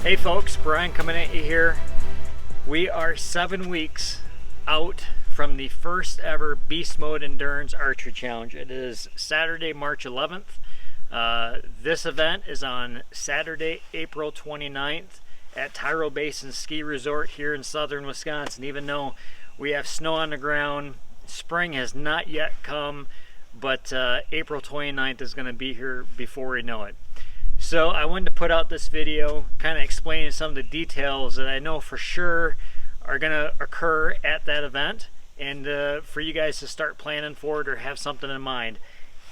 Hey folks, Brian coming at you here. We are 7 weeks out from the first ever Beast Mode Endurance Archery Challenge. It is Saturday, March 11th. This event is on Saturday, April 29th at Tyrrell Basin Ski Resort here in southern Wisconsin. Even though we have snow on the ground, spring has not yet come, but April 29th is going to be here before we know it. So I wanted to put out this video kind of explaining some of the details that I know for sure are going to occur at that event, and for you guys to start planning for it or have something in mind.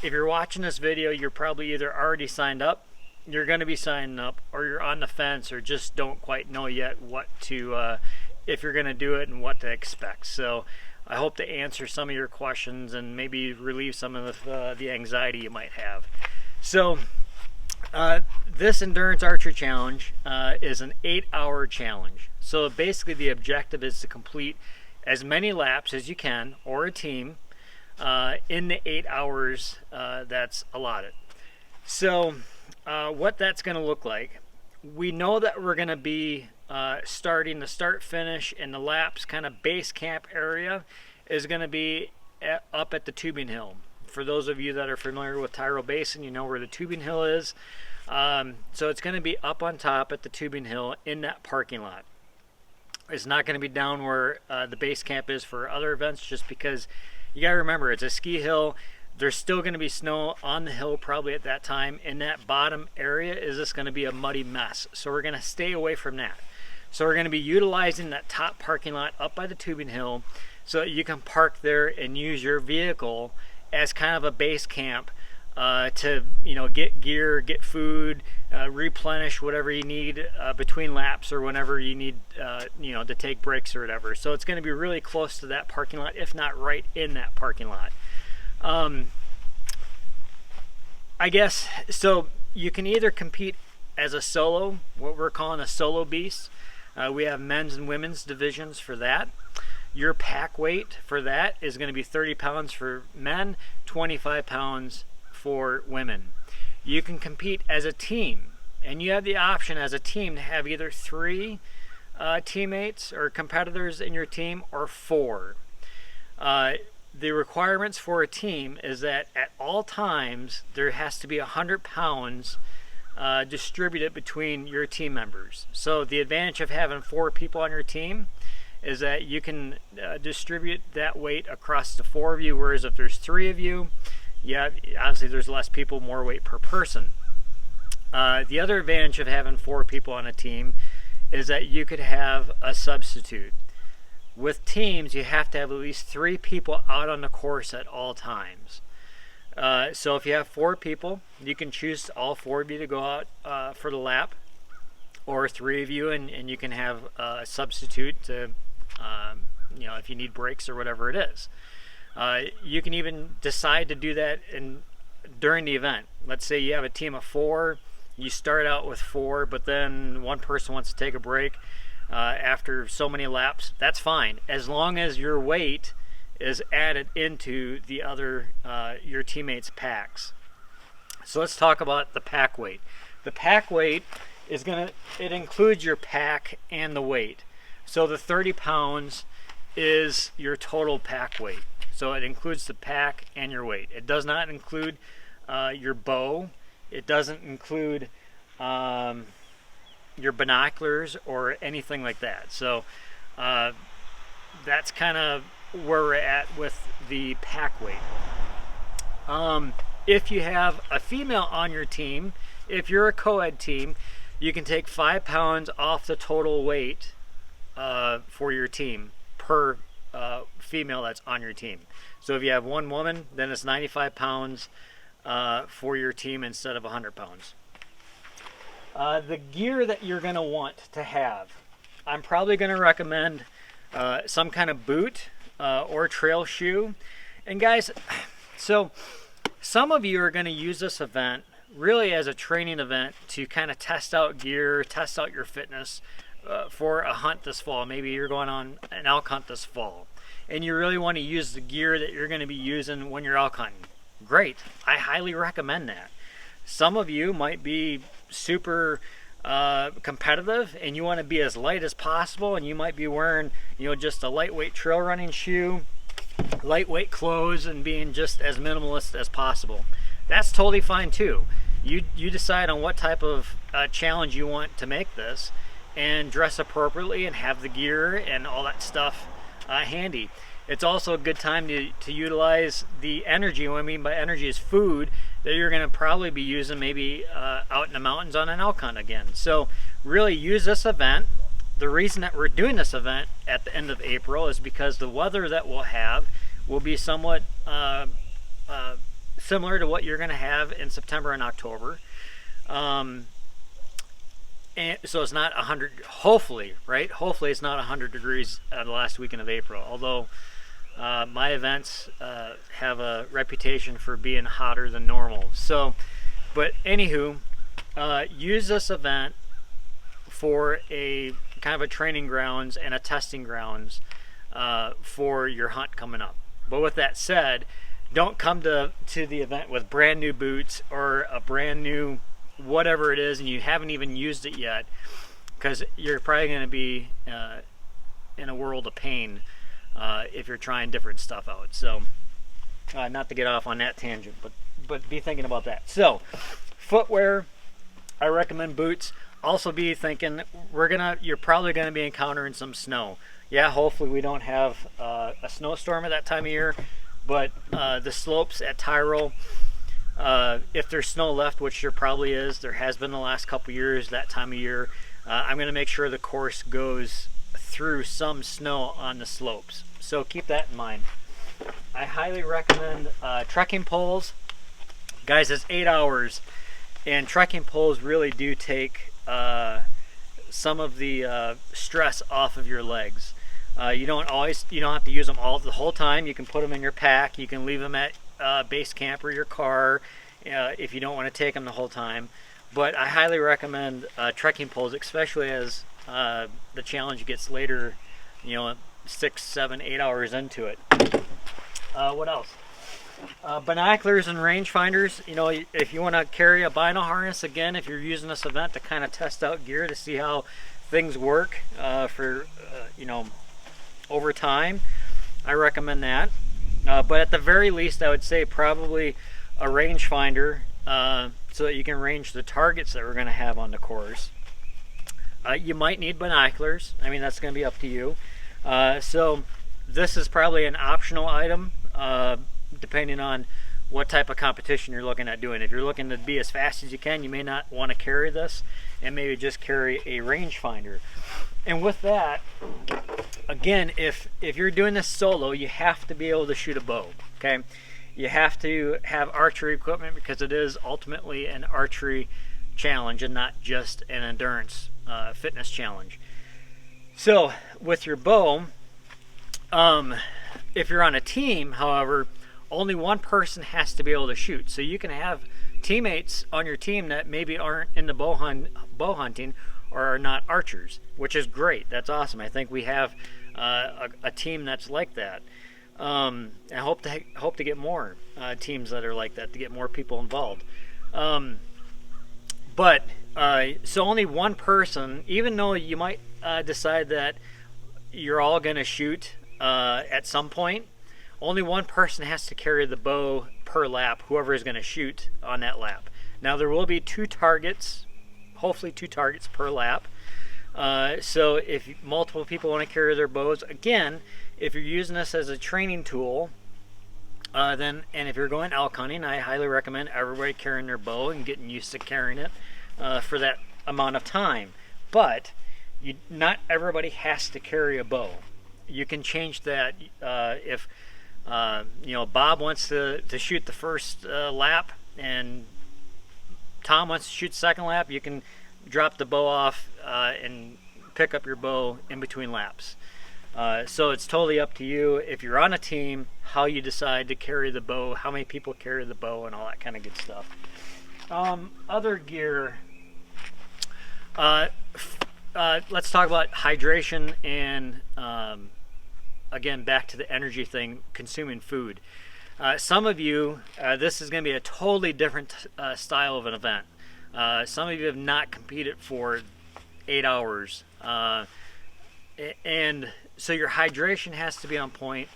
If you're watching this video, you're probably either already signed up, you're going to be signing up, or you're on the fence or just don't quite know yet what to, if you're going to do it and what to expect. So I hope to answer some of your questions and maybe relieve some of the anxiety you might have. So this Endurance Archery Challenge is an 8-hour challenge. So basically the objective is to complete as many laps as you can, or a team, in the 8 hours that's allotted. So what that's going to look like, we know that we're going to be starting the start-finish and the laps kind of base camp area is going to be up at the Tubing Hill. For those of you that are familiar with Tyrrell Basin, you know where the Tubing Hill is. So it's going to be up on top at the Tubing Hill in that parking lot. It's not going to be down where the base camp is for other events, just because you got to remember it's a ski hill. There's still going to be snow on the hill probably at that time. In that bottom area is just going to be a muddy mess. So we're going to stay away from that. So we're going to be utilizing that top parking lot up by the Tubing Hill so that you can park there and use your vehicle as kind of a base camp to, you know, get gear, get food, replenish whatever you need between laps or whenever you need, you know, to take breaks or whatever. So it's going to be really close to that parking lot, if not right in that parking lot. I guess, so you can either compete as a solo, what we're calling a solo beast. We have men's and women's divisions for that. Your pack weight for that is going to be 30 pounds for men, 25 pounds for women. You can compete as a team, and you have the option as a team to have either 3 teammates or competitors in your team, or 4. The requirements for a team is that at all times there has to be 100 pounds distributed between your team members. So the advantage of having 4 people on your team is that you can distribute that weight across the 4 of you, whereas if there's 3 of you, yeah, obviously there's less people, more weight per person. The other advantage of having 4 people on a team is that you could have a substitute. With teams, you have to have at least 3 people out on the course at all times. So if you have 4 people, you can choose all 4 of you to go out for the lap, or 3 of you, and you can have a substitute to, you know, if you need breaks or whatever it is. You can even decide to do that during the event. Let's say you have a team of 4, you start out with 4, but then one person wants to take a break after so many laps. That's fine, as long as your weight is added into the other your teammates' packs. So let's talk about the pack weight. The pack weight is it includes your pack and the weight. So the 30 pounds is your total pack weight. So it includes the pack and your weight. It does not include your bow. It doesn't include your binoculars or anything like that. So that's kind of where we're at with the pack weight. If you have a female on your team, if you're a co-ed team, you can take 5 pounds off the total weight for your team per female that's on your team. So if you have 1 woman, then it's 95 pounds for your team instead of 100 pounds. The gear that you're going to want to have, I'm probably going to recommend some kind of boot or trail shoe. And guys, so some of you are going to use this event really as a training event to kind of test out gear, test out your fitness for a hunt this fall. Maybe you're going on an elk hunt this fall, and you really want to use the gear that you're going to be using when you're elk hunting. Great, I highly recommend that. Some of you might be super competitive and you want to be as light as possible, and you might be wearing, you know, just a lightweight trail running shoe, lightweight clothes, and being just as minimalist as possible, that's totally fine too. You decide on what type of challenge you want to make this, and dress appropriately and have the gear and all that stuff handy. It's also a good time to utilize the energy. What I mean by energy is food that you're going to probably be using maybe out in the mountains on an elk hunt again. So really use this event. The reason that we're doing this event at the end of April is because the weather that we'll have will be somewhat similar to what you're going to have in September and October. And so it's not 100, hopefully, right? Hopefully it's not 100 degrees the last weekend of April, although my events have a reputation for being hotter than normal. So, but anywho, use this event for a kind of a training grounds and a testing grounds for your hunt coming up. But with that said, don't come to the event with brand new boots or a brand new whatever it is and you haven't even used it yet, because you're probably going to be in a world of pain if you're trying different stuff out. So not to get off on that tangent, but be thinking about that. So footwear, I recommend boots. Also be thinking you're probably going to be encountering some snow. Yeah, hopefully we don't have a snowstorm at that time of year, but the slopes at Tyrol, if there's snow left, which there probably is, there has been the last couple years that time of year, I'm going to make sure the course goes through some snow on the slopes. So keep that in mind. I highly recommend trekking poles. Guys, it's 8 hours, and trekking poles really do take some of the stress off of your legs. You don't have to use them the whole time. You can put them in your pack. You can leave them at base camp or your car if you don't want to take them the whole time. But I highly recommend trekking poles, especially as the challenge gets later, 6, 7, 8 hours into it. What else? Binoculars and rangefinders. If you want to carry a bino harness, again, if you're using this event to kind of test out gear to see how things work for over time, I recommend that. But at the very least, I would say probably a rangefinder so that you can range the targets that we're going to have on the course. You might need binoculars. I mean, that's going to be up to you. So this is probably an optional item depending on what type of competition you're looking at doing. If you're looking to be as fast as you can, you may not want to carry this and maybe just carry a rangefinder. And with that, again, if you're doing this solo, you have to be able to shoot a bow, okay? You have to have archery equipment because it is ultimately an archery challenge and not just an endurance fitness challenge. So with your bow, if you're on a team, however, only one person has to be able to shoot. So you can have teammates on your team that maybe aren't into bow hunting or are not archers, which is great. That's awesome. I think we have a team that's like that. I hope to get more teams that are like that, to get more people involved. But so only one person, even though you might decide that you're all going to shoot at some point, only one person has to carry the bow per lap, whoever is going to shoot on that lap. Now there will be hopefully two targets per lap. So if multiple people want to carry their bows, again, if you're using this as a training tool, and if you're going elk hunting, I highly recommend everybody carrying their bow and getting used to carrying it for that amount of time. But not everybody has to carry a bow. You can change that if Bob wants to shoot the first lap and Tom wants to shoot the second lap, you can drop the bow off and pick up your bow in between laps. So it's totally up to you, if you're on a team, how you decide to carry the bow, how many people carry the bow, and all that kind of good stuff. Other gear, let's talk about hydration and again, back to the energy thing, consuming food. Some of you, this is going to be a totally different style of an event. Some of you have not competed for 8 hours. And so your hydration has to be on point.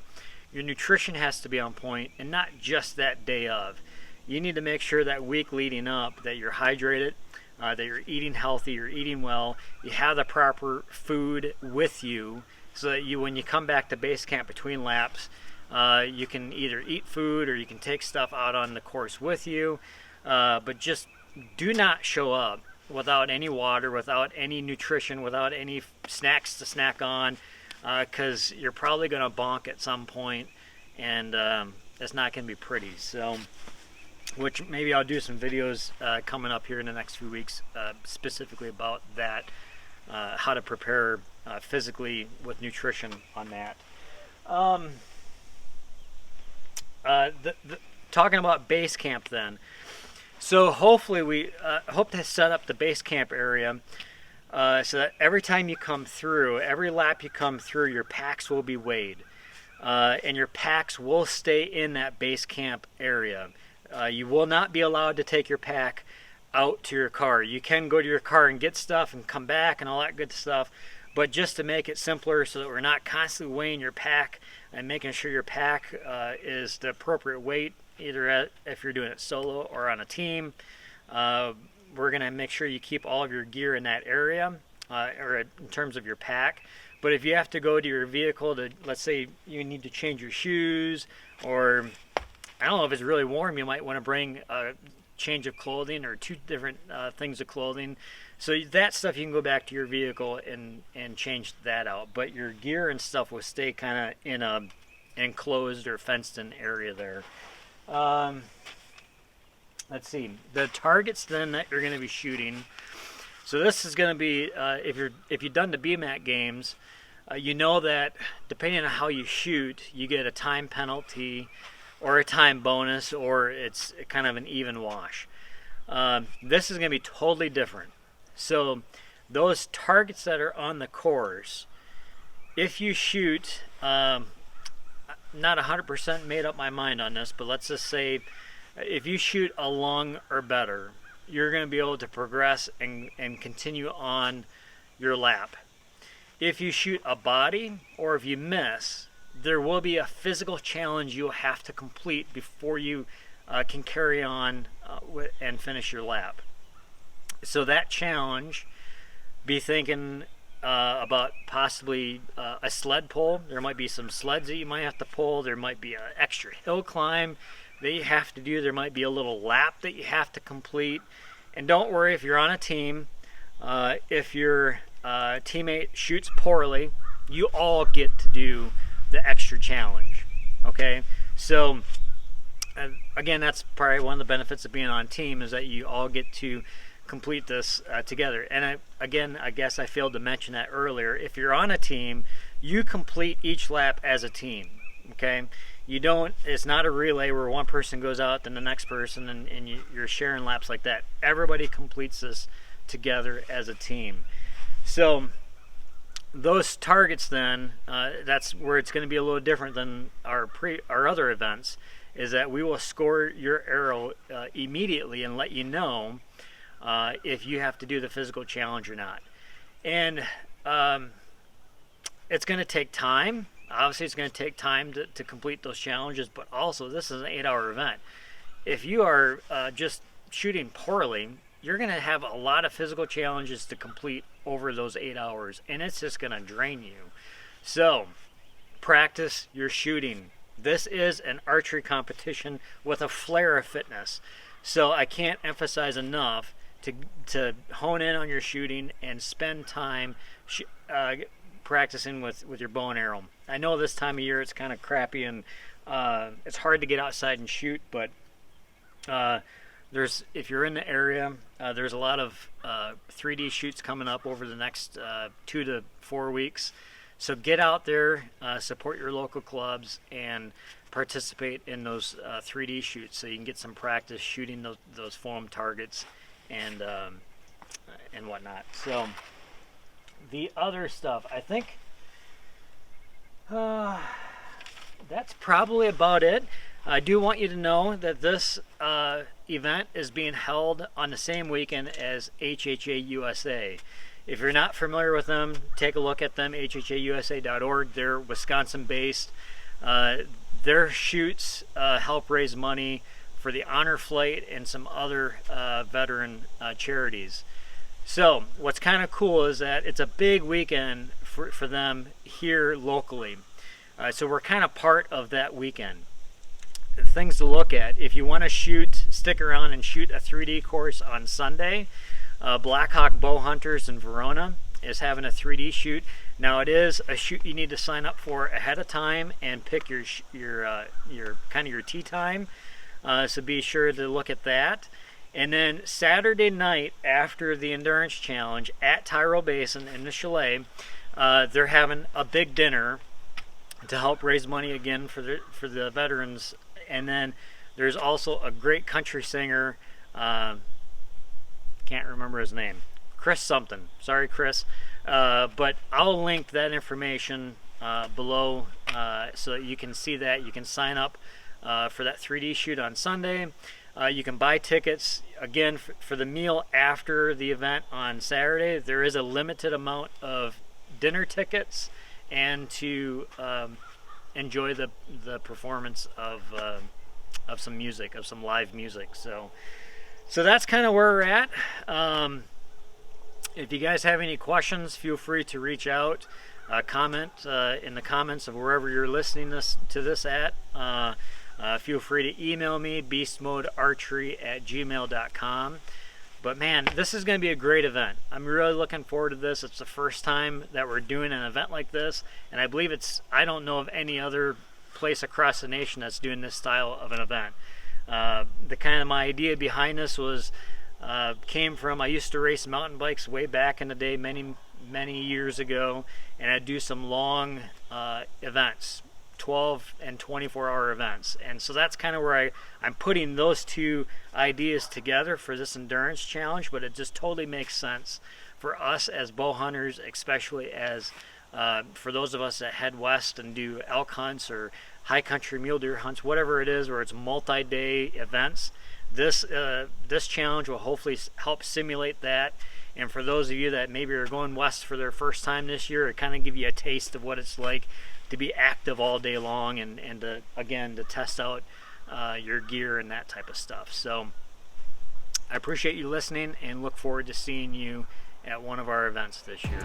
Your nutrition has to be on point, and not just that day of. You need to make sure that week leading up that you're hydrated, that you're eating healthy, you're eating well, you have the proper food with you, so that when you come back to base camp between laps, you can either eat food or you can take stuff out on the course with you. But just do not show up without any water, without any nutrition, without any snacks to snack on, because you're probably going to bonk at some point, and it's not going to be pretty. So, which maybe I'll do some videos coming up here in the next few weeks specifically about that, how to prepare physically with nutrition on that. Talking about base camp then. So hopefully we hope to set up the base camp area so that every time you come through, every lap you come through, your packs will be weighed. And your packs will stay in that base camp area. You will not be allowed to take your pack out to your car. You can go to your car and get stuff and come back and all that good stuff, but just to make it simpler so that we're not constantly weighing your pack and making sure your pack is the appropriate weight, either if you're doing it solo or on a team. We're going to make sure you keep all of your gear in that area, or in terms of your pack. But if you have to go to your vehicle to, let's say you need to change your shoes, or I don't know, if it's really warm, you might want to bring a change of clothing or two different things of clothing. So that stuff you can go back to your vehicle and change that out. But your gear and stuff will stay kind of in a enclosed or fenced in area there. Let's see, the targets then that you're going to be shooting. So this is going to be if you've done the BMAC games, you know that depending on how you shoot, you get a time penalty or a time bonus, or it's kind of an even wash. This is going to be totally different. So those targets that are on the course, if you shoot, not 100% made up my mind on this, but let's just say if you shoot a lung or better, you're going to be able to progress and continue on your lap. If you shoot a body, or if you miss, there will be a physical challenge you'll have to complete before you can carry on and finish your lap. So that challenge, be thinking about possibly a sled pull. There might be some sleds that you might have to pull. There might be an extra hill climb that you have to do. There might be a little lap that you have to complete. And don't worry if you're on a team. If your teammate shoots poorly, you all get to do the extra challenge. Okay? So, again, that's probably one of the benefits of being on a team, is that you all get to complete this together. And I guess I failed to mention that earlier. If you're on a team, you complete each lap as a team. Okay? You don't, it's not a relay where one person goes out, then the next person, and you're sharing laps like that. Everybody completes this together as a team. So those targets then, that's where it's going to be a little different than our other events, is that we will score your arrow immediately and let you know if you have to do the physical challenge or not. And it's going to take time. Obviously, it's going to take time to complete those challenges, but also this is an 8-hour event. If you are just shooting poorly, you're going to have a lot of physical challenges to complete over those 8 hours, and it's just going to drain you. So, practice your shooting. This is an archery competition with a flair of fitness. So I can't emphasize enough to hone in on your shooting and spend time practicing with your bow and arrow. I know this time of year it's kind of crappy and it's hard to get outside and shoot, but if you're in the area, there's a lot of 3D shoots coming up over the next 2 to 4 weeks. So get out there, support your local clubs, and participate in those 3D shoots so you can get some practice shooting those foam targets and whatnot. So the other stuff, I think that's probably about it. I do want you to know that this event is being held on the same weekend as HHA USA. If you're not familiar with them, take a look at them, hhausa.org. They're Wisconsin-based. Their shoots help raise money for the Honor Flight and some other veteran charities. So what's kind of cool is that it's a big weekend for them here locally. So we're kind of part of that weekend. Things to look at: if you want to stick around and shoot a 3D course on Sunday, Blackhawk Bow Hunters in Verona is having a 3D shoot. Now it is a shoot you need to sign up for ahead of time and pick your kind of your tee time. So be sure to look at that. And then Saturday night after the Endurance Challenge at Tyrrell Basin in the Chalet, they're having a big dinner to help raise money again for the veterans. And then there's also a great country singer, can't remember his name, Chris something. Sorry, Chris. But I'll link that information below so that you can see that. You can sign up for that 3D shoot on Sunday. You can buy tickets again for the meal after the event on Saturday. There is a limited amount of dinner tickets, and to enjoy the performance of some music, of some live music. So that's kind of where we're at. If you guys have any questions, feel free to reach out, comment in the comments of wherever you're listening to this at. Feel free to email me, beastmodearchery@gmail.com. But man, this is going to be a great event. I'm really looking forward to this. It's the first time that we're doing an event like this, and I believe I don't know of any other place across the nation that's doing this style of an event. My idea behind this was came from, I used to race mountain bikes way back in the day, many years ago, and I'd do some long events, 12 and 24-hour events. And so that's kind of where I'm putting those two ideas together for this endurance challenge. But it just totally makes sense for us as bow hunters, especially as for those of us that head west and do elk hunts or high country mule deer hunts, whatever it is, where it's multi-day events. This challenge will hopefully help simulate that. And for those of you that maybe are going west for their first time this year, it kind of give you a taste of what it's like to be active all day long, and to test out your gear and that type of stuff. So I appreciate you listening and look forward to seeing you at one of our events this year.